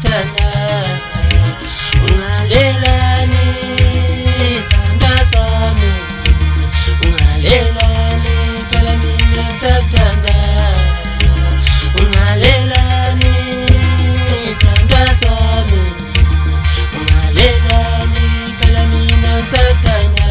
ngisakuthanda ungalelani isithandwa sami ungalelani phela mina ngisakuthanda ungalelani isithandwa sami ungalelani phela mina ngisakuthanda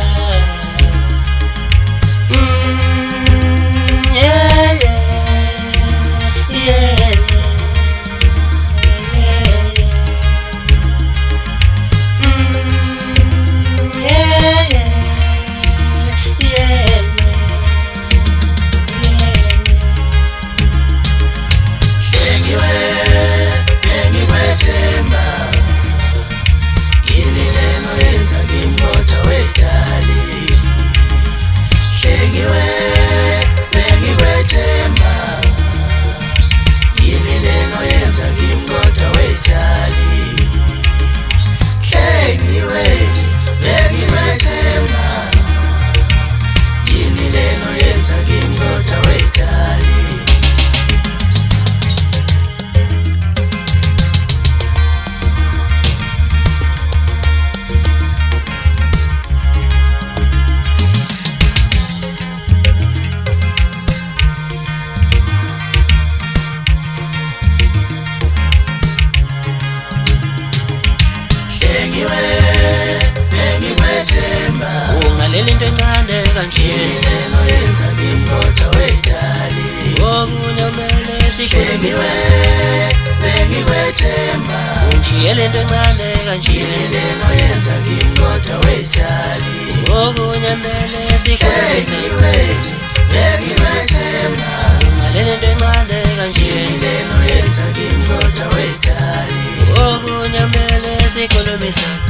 ungaleli into encane kanje lelo yenza ngimgoda wedali okunyamele sikhulumisane bengiwethemba ungishiyele into encane kanje lelo yenza ngimgoda wedali okunyamele sikhulumisane bengiwethemba ungaleli into encane kanje lelo yenza ngimgoda wedali okunyamele sikhulumisane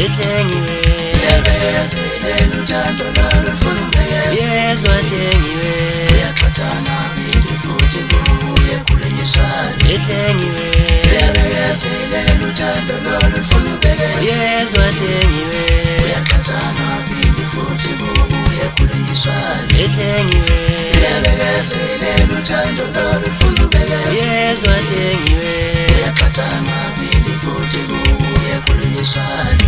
Hlengiwe yabekezelela uthando lalo lufuna ubekeza yezwa hlengiwe uyaxathana phinde futhi kubuye kulenyiswane hlengiwe yabekezelela uthando lalo lufuna ubekeza yezwa hlengiwe uyaxathana phinde futhi kubuye kulenyiswane hlengiwe yabekezelela uthando lalo lufuna ubekeza yezwa hlengiwe uyaxathana phinde futhi kubuye kulenyiswane